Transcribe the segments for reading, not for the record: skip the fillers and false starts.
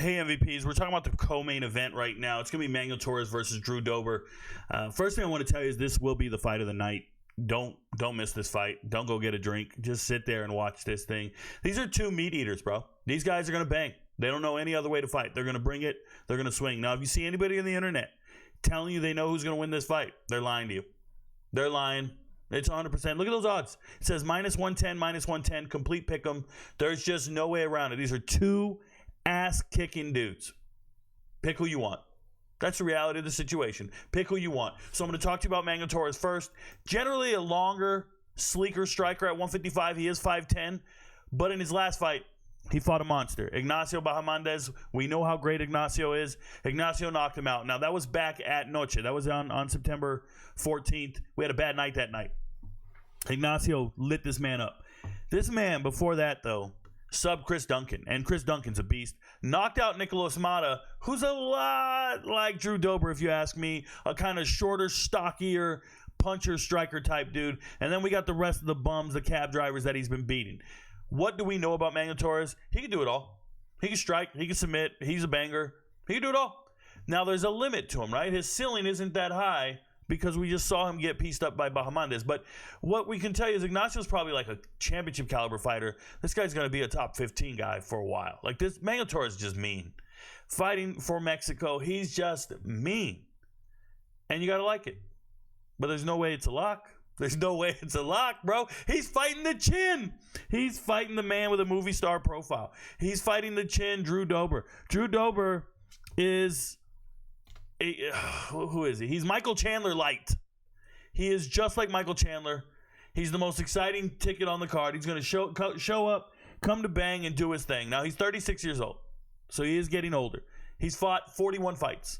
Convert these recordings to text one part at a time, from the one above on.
Hey MVPs, we're talking about the co-main event right now. It's going to be Manuel Torres versus Drew Dober. First thing I want to tell you is this will be the fight of the night. Don't miss this fight. Don't go get a drink. Just sit there and watch this thing. These are two meat eaters, bro. These guys are going to bang. They don't know any other way to fight. They're going to bring it. They're going to swing. Now, if you see anybody on the internet telling you they know who's going to win this fight, they're lying to you. They're lying. It's 100%. Look at those odds. It says -110, -110, complete pick 'em. There's just no way around it. These are two ass-kicking dudes. Pick who you want. That's the reality of the situation. Pick who you want. So I'm going to talk to you about Manuel Torres first. Generally a longer, sleeker striker at 155. He is 5'10", but in his last fight, he fought a monster. Ignacio Bahamondes, we know how great Ignacio is. Ignacio knocked him out. Now, that was back at Noche. That was on September 14th. We had a bad night that night. Ignacio lit this man up. This man, before that, though, sub Chris Duncan, and Chris Duncan's a beast. Knocked out Nicolas Mata, who's a lot like Drew Dober, if you ask me. A kind of shorter, stockier, puncher, striker type dude. And then we got the rest of the bums, the cab drivers that he's been beating. What do we know about Manuel Torres? He can do it all. He can strike. He can submit. He's a banger. He can do it all. Now, there's a limit to him, right? His ceiling isn't that high because we just saw him get pieced up by Bahamondes. But what we can tell you is Ignacio's probably like a championship caliber fighter. This guy's going to be a top 15 guy for a while. Like this, Manuel Torres is just mean. Fighting for Mexico, he's just mean. And you got to like it. But there's no way it's a lock. There's no way it's a lock, bro. He's fighting the chin. He's fighting the man with a movie star profile. He's fighting the chin, Drew Dober. Drew Dober is... who is he? He's Michael Chandler light. He is just like Michael Chandler. He's the most exciting ticket on the card. He's going to show up, come to bang, and do his thing. Now, he's 36 years old, so he is getting older. He's fought 41 fights.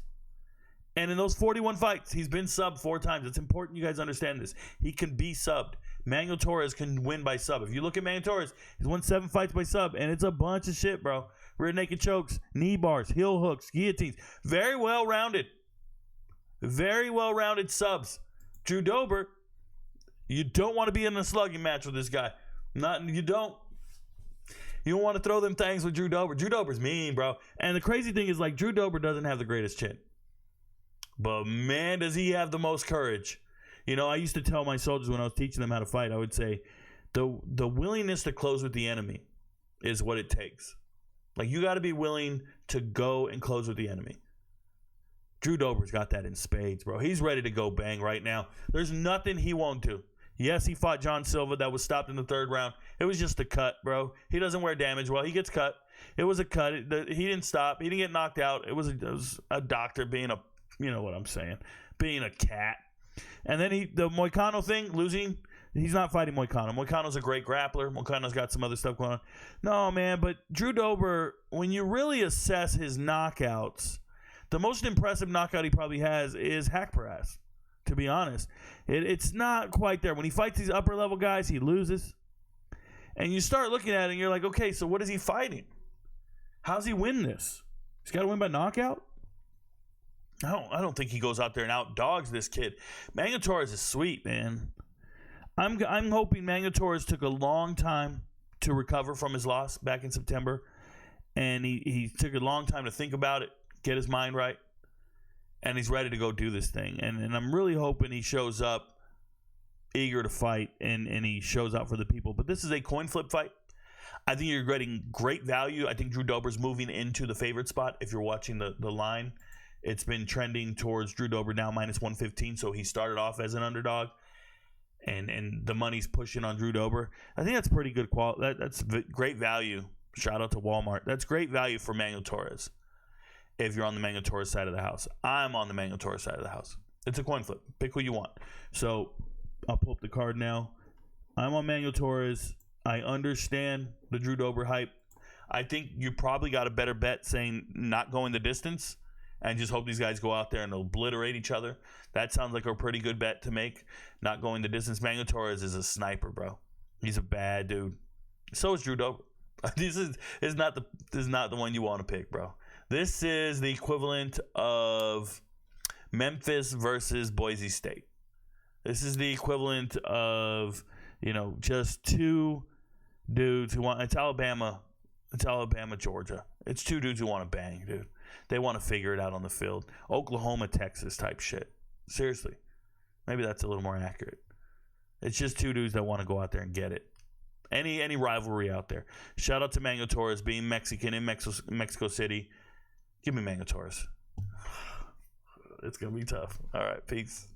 And in those 41 fights, he's been subbed 4 times. It's important you guys understand this. He can be subbed. Manuel Torres can win by sub. If you look at Manuel Torres, he's won 7 fights by sub, and it's a bunch of shit, bro. Rear naked chokes, knee bars, heel hooks, guillotines. Very well-rounded. Very well-rounded subs. Drew Dober, you don't want to be in a slugging match with this guy. You don't. You don't want to throw them things with Drew Dober. Drew Dober's mean, bro. And the crazy thing is, like, Drew Dober doesn't have the greatest chin. But, man, does he have the most courage. You know, I used to tell my soldiers when I was teaching them how to fight, I would say, the willingness to close with the enemy is what it takes. Like, you got to be willing to go and close with the enemy. Drew Dober's got that in spades, bro. He's ready to go bang right now. There's nothing he won't do. Yes, he fought John Silva. That was stopped in the 3rd round. It was just a cut, bro. He doesn't wear damage well. He gets cut. It was a cut. He didn't stop. He didn't get knocked out. It was a doctor being a... You know what I'm saying. Being a cat. And then the Moicano thing, losing, he's not fighting Moicano. Moicano's a great grappler. Moicano's got some other stuff going on. No, man, but Drew Dober, when you really assess his knockouts, the most impressive knockout he probably has is Hack Paras, to be honest. It's not quite there. When he fights these upper-level guys, he loses. And you start looking at it, and you're like, okay, so what is he fighting? How's he win this? He's got to win by knockout? I don't think he goes out there and outdogs this kid. Manuel Torres is sweet, man. I'm hoping Manuel Torres took a long time to recover from his loss back in September, and he took a long time to think about it, get his mind right, and he's ready to go do this thing. And I'm really hoping he shows up eager to fight and he shows out for the people. But this is a coin flip fight. I think you're getting great value. I think Drew Dober's moving into the favorite spot if you're watching the line. It's been trending towards Drew Dober now -115, so he started off as an underdog, and the money's pushing on Drew Dober. I think that's pretty good quality. That's great value. Shout out to Walmart. That's great value for Manuel Torres if you're on the Manuel Torres side of the house. I'm on the Manuel Torres side of the house. It's a coin flip. Pick who you want. So I'll pull up the card now. I'm on Manuel Torres. I understand the Drew Dober hype. I think you probably got a better bet saying not going the distance and just hope these guys go out there and obliterate each other. That sounds like a pretty good bet to make. Not going the distance. Manuel Torres is a sniper, bro. He's a bad dude. So is Drew Dober. This is not the one you want to pick, bro. This is the equivalent of Memphis versus Boise State. This is the equivalent of, just two dudes who want. It's Alabama, Georgia. It's two dudes who want to bang, dude. They want to figure it out on the field. Oklahoma, Texas type shit. Seriously. Maybe that's a little more accurate. It's just two dudes that want to go out there and get it. Any rivalry out there. Shout out to Manuel Torres being Mexican in Mexico City. Give me Manuel Torres. It's going to be tough. All right, peace.